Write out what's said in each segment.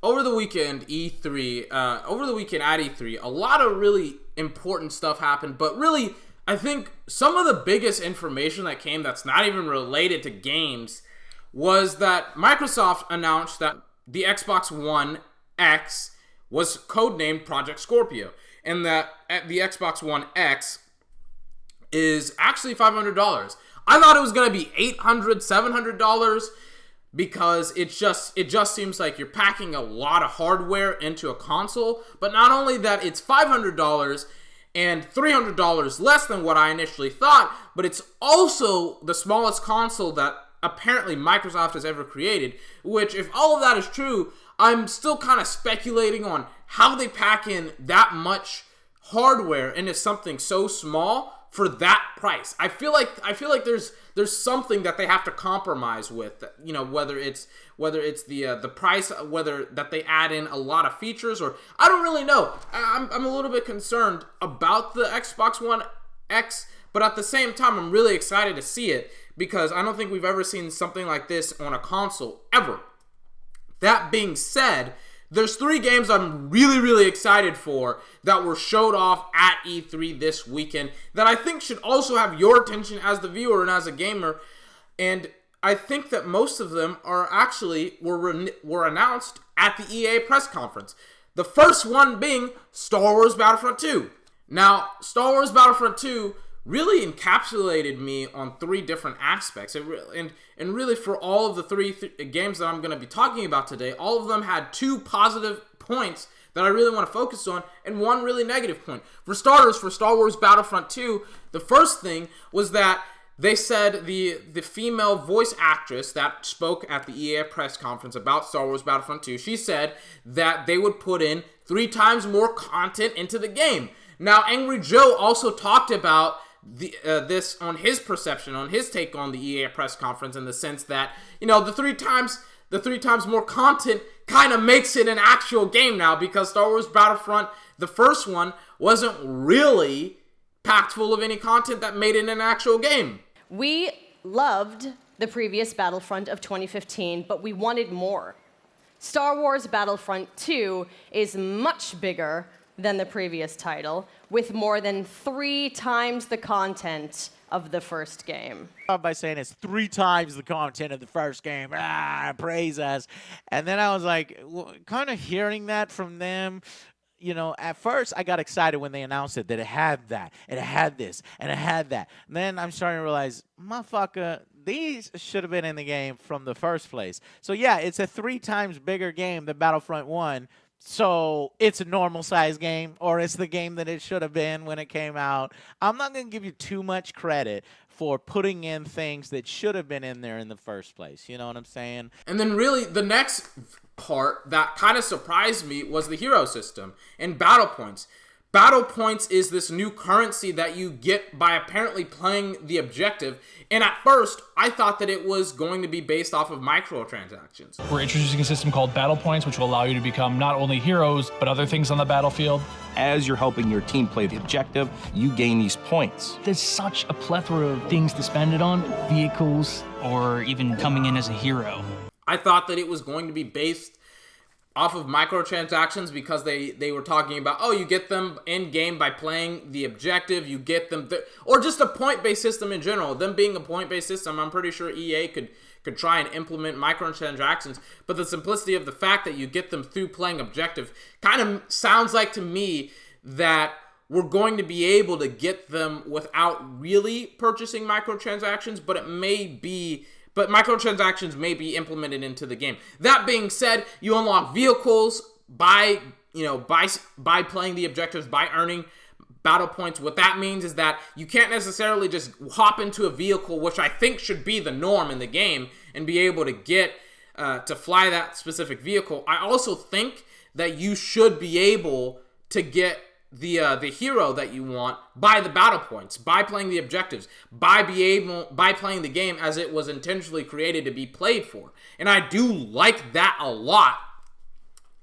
Over the weekend, over the weekend at E3, a lot of really important stuff happened, but really, I think some of the biggest information that came that's not even related to games was that Microsoft announced that the Xbox One X was codenamed Project Scorpio, and that the Xbox One X is actually $500. I thought it was going to be $800, $700, because it just seems like you're packing a lot of hardware into a console. But not only that, it's $500 and $300 less than what I initially thought, but it's also the smallest console that apparently Microsoft has ever created, which, if all of that is true, I'm still kind of speculating on how they pack in that much hardware into something so small for that price. I feel like there's something that they have to compromise with, you know, whether it's the price, whether that they add in a lot of features, or I don't really know. I'm a little bit concerned about the Xbox One X, but at the same time, I'm really excited to see it because I don't think we've ever seen something like this on a console ever. That being said, there's 3 games I'm really, really excited for that were showed off at E3 this weekend that I think should also have your attention as the viewer and as a gamer. And I think that most of them are actually were announced at the EA press conference. The first one being Star Wars Battlefront 2. Now, Star Wars Battlefront 2 really encapsulated me on 3 different aspects. And really for all of the 3 games that I'm going to be talking about today, all of them had 2 positive points that I really want to focus on and 1 really negative point. For starters, for Star Wars Battlefront 2, the first thing was that they said the female voice actress that spoke at the EA press conference about Star Wars Battlefront 2, she said that they would put in 3 times more content into the game. Now, Angryjoe also talked about this on his perception, on his take on the EA press conference, in the sense that, you know, the three times more content kind of makes it an actual game now, because Star Wars Battlefront, the first one, wasn't really packed full of any content that made it an actual game. We loved the previous Battlefront of 2015, but we wanted more. Star Wars Battlefront 2 is much bigger than the previous title, with more than 3 times the content of the first game. By saying it's 3 times the content of the first game, praise us. And then I was like, kind of hearing that from them, you know, at first I got excited when they announced it, that it had that, and it had this, and it had that. And then I'm starting to realize, motherfucker, these should have been in the game from the first place. So yeah, it's a 3 times bigger game than Battlefront 1. So it's a normal size game, or it's the game that it should have been when it came out. I'm not going to give you too much credit for putting in things that should have been in there in the first place. You know what I'm saying? And then really the next part that kind of surprised me was the hero system and battle points. Battle points is this new currency that you get by apparently playing the objective. And at first, I thought that it was going to be based off of microtransactions. We're introducing a system called Battle Points, which will allow you to become not only heroes, but other things on the battlefield. As you're helping your team play the objective, you gain these points. There's such a plethora of things to spend it on, vehicles, or even coming in as a hero. I thought that it was going to be based off of microtransactions, because they were talking about, oh, you get them in-game by playing the objective, you get them, or just a point-based system in general. Them being a point-based system, I'm pretty sure EA could try and implement microtransactions, but the simplicity of the fact that you get them through playing objective kind of sounds like to me that we're going to be able to get them without really purchasing microtransactions, but microtransactions may be implemented into the game. That being said, you unlock vehicles by playing the objectives, by earning battle points. What that means is that you can't necessarily just hop into a vehicle, which I think should be the norm in the game, and be able to get to fly that specific vehicle. I also think that you should be able to get the hero that you want by the battle points, by playing the objectives, by playing the game as it was intentionally created to be played for. And I do like that a lot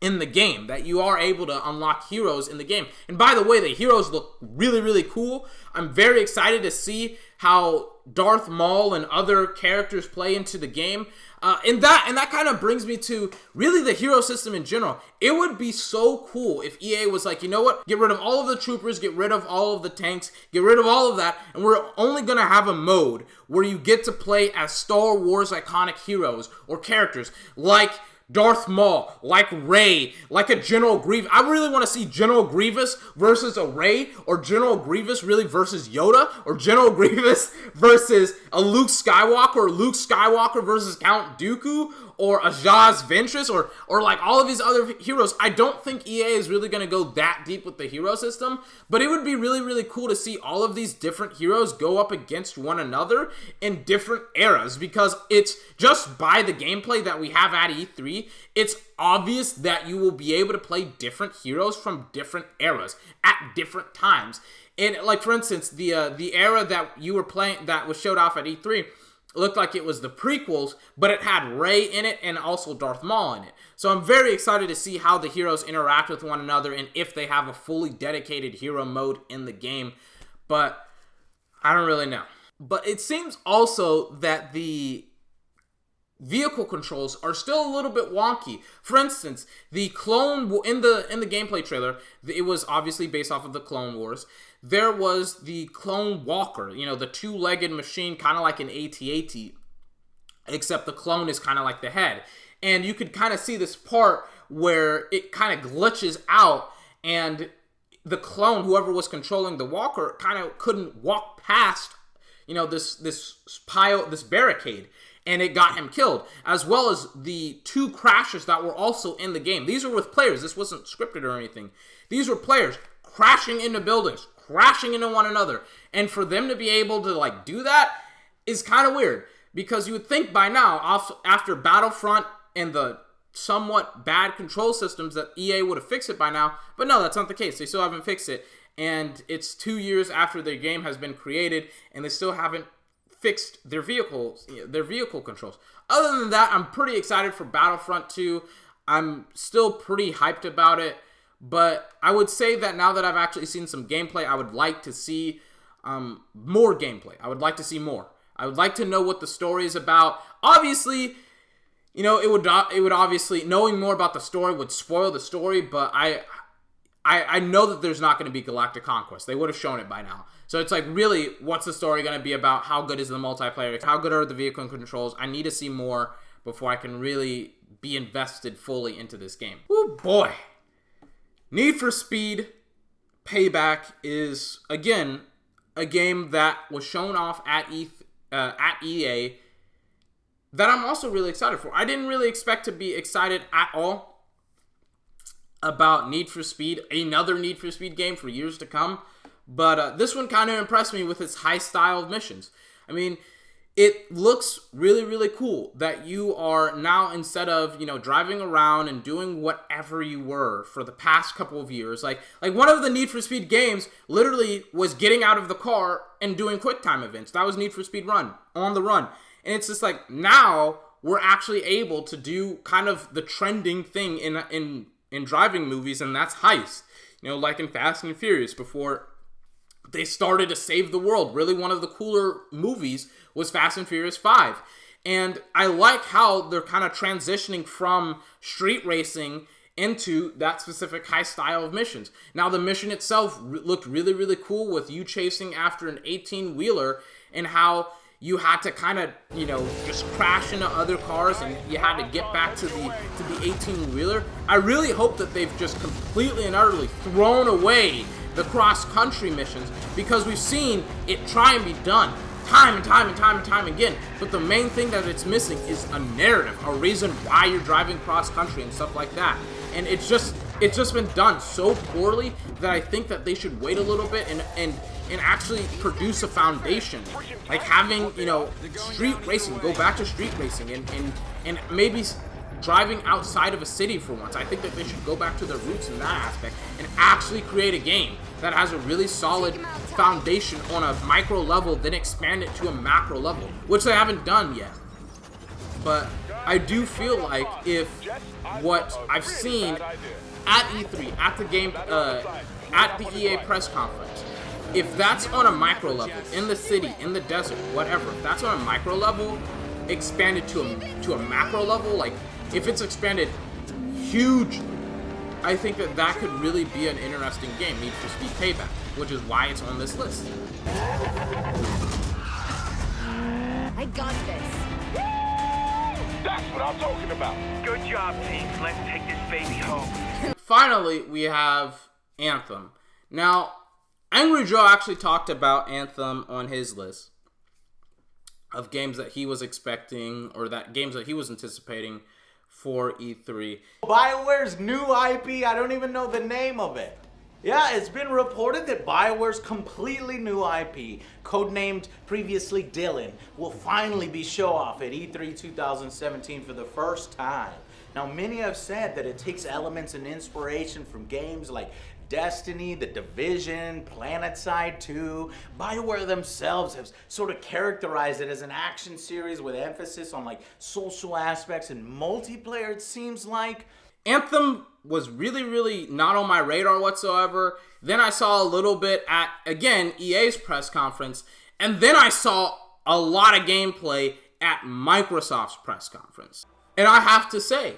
in the game, that you are able to unlock heroes in the game. And by the way, the heroes look really, really cool. I'm very excited to see how Darth Maul and other characters play into the game. And that kind of brings me to really the hero system in general. It would be so cool if EA was like, you know what, get rid of all of the troopers, get rid of all of the tanks, get rid of all of that, and we're only going to have a mode where you get to play as Star Wars iconic heroes or characters like Darth Maul, like Rey, like a General Grievous. I really want to see General Grievous versus a Rey, or General Grievous really versus Yoda, or General Grievous versus a Luke Skywalker, or Luke Skywalker versus Count Dooku, or a Jas Ventress, or like all of these other heroes. I don't think EA is really going to go that deep with the hero system, but it would be really, really cool to see all of these different heroes go up against one another in different eras, because it's just by the gameplay that we have at E3, it's obvious that you will be able to play different heroes from different eras at different times. And like, for instance, the era that you were playing, that was showed off at E3, looked like it was the prequels, but it had Rey in it and also Darth Maul in it. So I'm very excited to see how the heroes interact with one another and if they have a fully dedicated hero mode in the game. But I don't really know. But it seems also that the vehicle controls are still a little bit wonky. For instance, the clone in the gameplay trailer, it was obviously based off of the Clone Wars. There was the clone walker, you know, the two-legged machine, kind of like an AT-AT, except the clone is kind of like the head. And you could kind of see this part where it kind of glitches out, and the clone, whoever was controlling the walker, kind of couldn't walk past, you know, this barricade, and it got him killed, as well as the two crashes that were also in the game. These were with players. This wasn't scripted or anything. These were players crashing into buildings, crashing into one another, and for them to be able to like do that is kind of weird, because you would think by now, after Battlefront and the somewhat bad control systems, that EA would have fixed it by now, but no, that's not the case. They still haven't fixed it, and it's 2 years after their game has been created, and they still haven't fixed their vehicle controls. Other than that, I'm pretty excited for Battlefront 2. I'm still pretty hyped about it. But I would say that now that I've actually seen some gameplay, I would like to see more gameplay. I would like to see more. I would like to know what the story is about. Obviously, you know, it would obviously, knowing more about the story would spoil the story, but I know that there's not going to be Galactic Conquest. They would have shown it by now. So it's like, really, what's the story going to be about? How good is the multiplayer? How good are the vehicle controls? I need to see more before I can really be invested fully into this game. Oh boy. Need for Speed Payback is, again, a game that was shown off at EA that I'm also really excited for. I didn't really expect to be excited at all about Need for Speed, another Need for Speed game for years to come, but this one kind of impressed me with its high style of missions. I mean, it looks really, really cool that you are now, instead of, you know, driving around and doing whatever you were for the past couple of years, like one of the Need for Speed games literally was getting out of the car and doing quick time events. That was Need for Speed Run, On the Run. And it's just like, now we're actually able to do kind of the trending thing in driving movies, and that's heist. You know, like in Fast and Furious, before they started to save the world. Really, one of the cooler movies was Fast and Furious 5. And I like how they're kind of transitioning from street racing into that specific high style of missions. Now, the mission itself looked really, really cool, with you chasing after an 18-wheeler, and how you had to kind of, you know, just crash into other cars, and you had to get back to the 18-wheeler. I really hope that they've just completely and utterly thrown away the cross-country missions, because we've seen it try and be done time and time again, but the main thing that it's missing is a narrative, a reason why you're driving cross-country and stuff like that. And it's just been done so poorly that I think that they should wait a little bit and actually produce a foundation, like having, you know, street racing, go back to street racing, and maybe driving outside of a city for once. I think that they should go back to their roots in that aspect and actually create a game that has a really solid foundation on a micro level, then expand it to a macro level, which they haven't done yet. But I do feel like if what I've seen at E3, at the game, at the EA press conference, if that's on a micro level, in the city, in the desert, whatever, if that's on a micro level, expanded to a macro level, like if it's expanded hugely, I think that could really be an interesting game, Need for Speed Payback, which is why it's on this list. I got this. That's what I'm talking about. Good job, team. Let's take this baby home. Finally, we have Anthem. Now, Angryjoe actually talked about Anthem on his list of games that he was expecting, or that games that he was anticipating for E3. BioWare's new IP, I don't even know the name of it. Yeah, it's been reported that BioWare's completely new IP, codenamed previously Dylan, will finally be show off at E3 2017 for the first time. Now, many have said that it takes elements and inspiration from games like Destiny, The Division, PlanetSide 2. BioWare themselves have sort of characterized it as an action series with emphasis on like social aspects and multiplayer, it seems like. Anthem was really not on my radar whatsoever. Then I saw a little bit at, again, EA's press conference, and then I saw a lot of gameplay at Microsoft's press conference. And I have to say,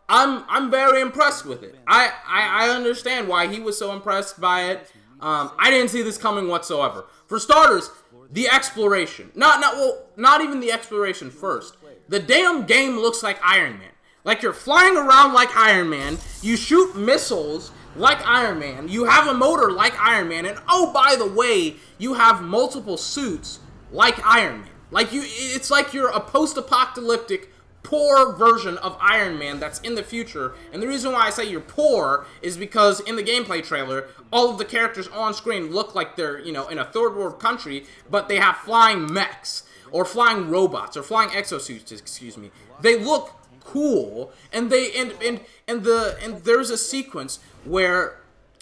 I'm very impressed with it. I understand why he was so impressed by it. I didn't see this coming whatsoever. For starters, the exploration. Not even the exploration first. The damn game looks like Iron Man. Like you're flying around like Iron Man, you shoot missiles like Iron Man, you have a motor like Iron Man, and oh, by the way, you have multiple suits like Iron Man. Like it's like you're a post-apocalyptic, poor version of Iron Man that's in the future. And the reason why I say you're poor is because in the gameplay trailer, all of the characters on screen look like they're, in a third world country, but they have flying mechs, or flying robots, or flying exosuits, excuse me. They look cool, and there's a sequence where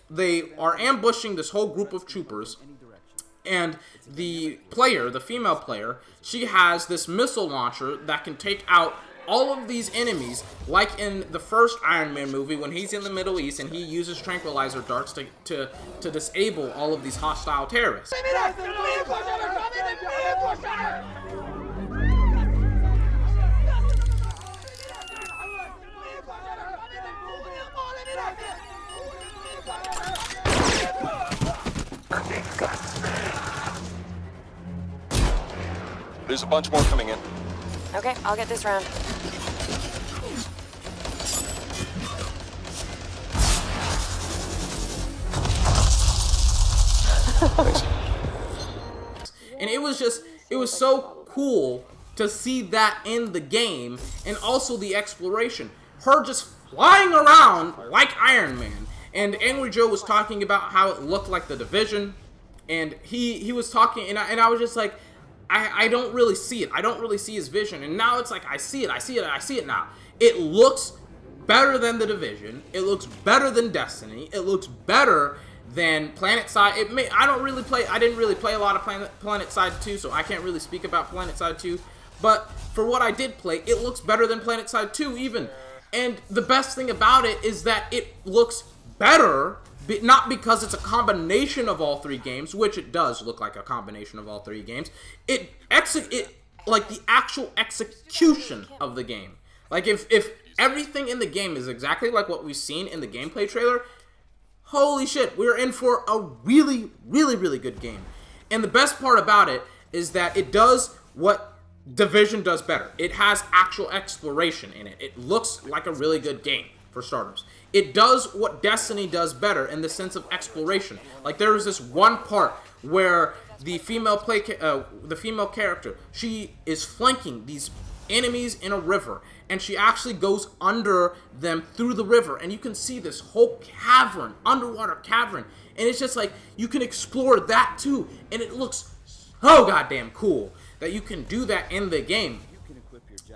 they are ambushing this whole group of troopers, and the female player, she has this missile launcher that can take out all of these enemies, like in the first Iron Man movie when he's in the Middle East and he uses tranquilizer darts to disable all of these hostile terrorists. There's a bunch more coming in. Okay, I'll get this round. And it was so cool to see that in the game, and also the exploration. Her just flying around like Iron Man. And Angryjoe was talking about how it looked like The Division, and he was talking, and I was just like, I don't really see it. I don't really see his vision. And now it's like, I see it now. It looks better than The Division. It looks better than Destiny. It looks better than PlanetSide. I didn't really play a lot of PlanetSide 2, so I can't really speak about PlanetSide 2. But for what I did play, it looks better than PlanetSide 2 even. And the best thing about it is that it looks better, not because it's a combination of all three games, which it does look like a combination of all three games. It like the actual execution of the game. Like if everything in the game is exactly like what we've seen in the gameplay trailer, holy shit, we're in for a really good game. And the best part about it is that it does what Division does better. It has actual exploration in it. It looks like a really good game, for starters. It does what Destiny does better in the sense of exploration. Like there was this one part where the female character, she is flanking these enemies in a river, and she actually goes under them through the river, and you can see this whole cavern, underwater cavern, and it's just like you can explore that too, and it looks so goddamn cool that you can do that in the game.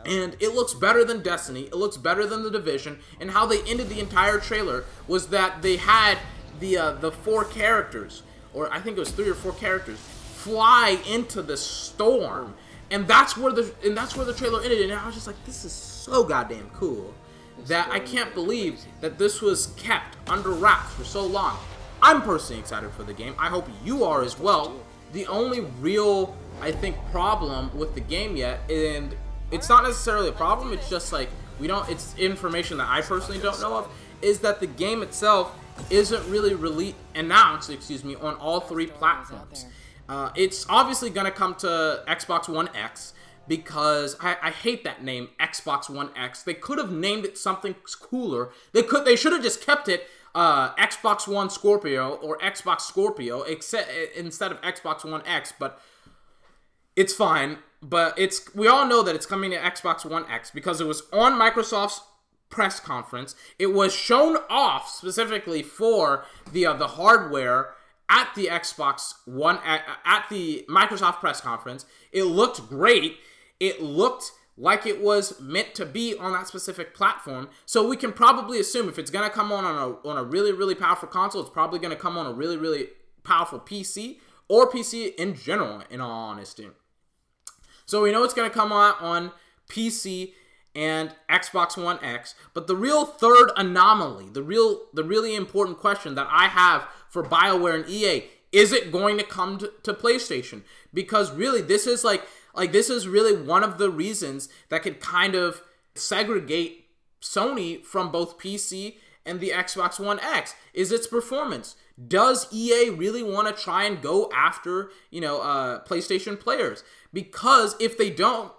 And it looks better than Destiny, it looks better than The Division, and how they ended the entire trailer was that they had the 4 characters, or I think it was 3 or 4 characters, fly into the storm, And that's where the trailer ended, and I was just like, this is so goddamn cool that I can't believe that this was kept under wraps for so long. I'm personally excited for the game. I hope you are as well. The only real, I think, problem with the game yet, and it's not necessarily a problem, it's just like it's information that I personally don't know of, is that the game itself isn't really announced on all 3 platforms. It's obviously gonna come to Xbox One X, because I hate that name, Xbox One X. They could have named it something cooler. They should have just kept it Xbox One Scorpio or Xbox Scorpio instead of Xbox One X, but it's fine. But we all know that it's coming to Xbox One X because it was on Microsoft's press conference. It was shown off specifically for the hardware at the Xbox One at the Microsoft press conference. It looked great. It looked like it was meant to be on that specific platform. So we can probably assume if it's gonna come on a really powerful console, it's probably gonna come on a really powerful PC or PC in general, in all honesty. So we know it's gonna come out on PC and Xbox One X, but the real third anomaly, the really important question that I have for BioWare and EA, is it going to come to PlayStation? Because really, this is this is really one of the reasons that could kind of segregate Sony from both PC and the Xbox One X, is its performance. Does EA really want to try and go after, PlayStation players? Because if they don't,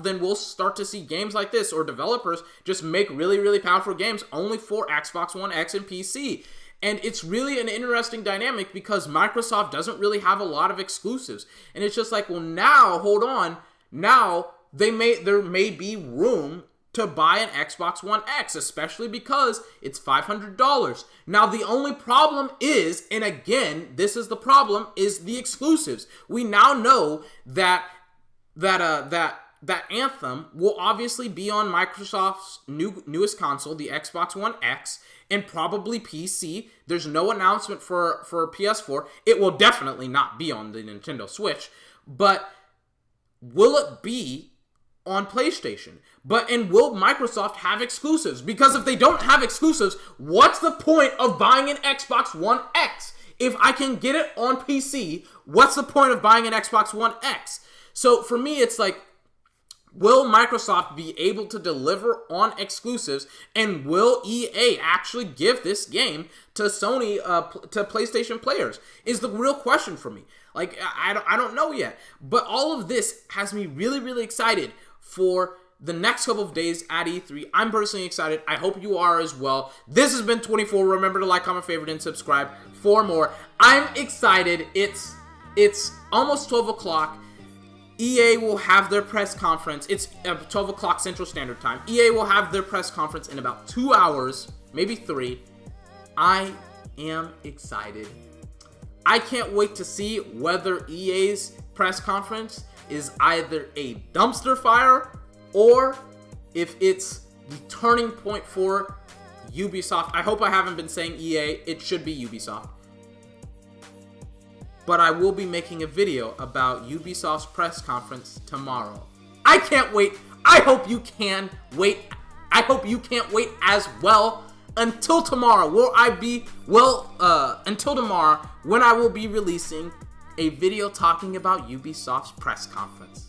then we'll start to see games like this, or developers just make really powerful games only for Xbox One X and PC. And it's really an interesting dynamic because Microsoft doesn't really have a lot of exclusives. And it's just like, well, now, hold on. Now, there may be room to buy an Xbox One X, especially because it's $500. Now, the only problem is, and again, this is the problem, is the exclusives. We now know that Anthem will obviously be on Microsoft's newest console, the Xbox One X, and probably PC. There's no announcement for PS4. It will definitely not be on the Nintendo Switch, but will it be on PlayStation? And will Microsoft have exclusives? Because if they don't have exclusives, what's the point of buying an Xbox One X? If I can get it on PC, what's the point of buying an Xbox One X? So for me, it's like, will Microsoft be able to deliver on exclusives, and will EA actually give this game to Sony, to PlayStation players, is the real question for me. I don't know yet, but all of this has me really excited for the next couple of days at E3. I'm personally excited. I hope you are as well. This has been 24. Remember to like, comment, favorite, and subscribe for more. I'm excited. It's almost 12 o'clock. EA will have their press conference. It's 12 o'clock Central Standard Time. EA will have their press conference in about 2 hours, maybe 3. I am excited. I can't wait to see whether EA's press conference is either a dumpster fire or if it's the turning point for Ubisoft. I hope I haven't been saying EA. It should be Ubisoft. But I will be making a video about Ubisoft's press conference tomorrow. I can't wait. I hope you can wait. I hope you can't wait as well. Until tomorrow, until tomorrow, when I will be releasing a video talking about Ubisoft's press conference.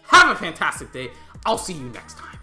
Have a fantastic day. I'll see you next time.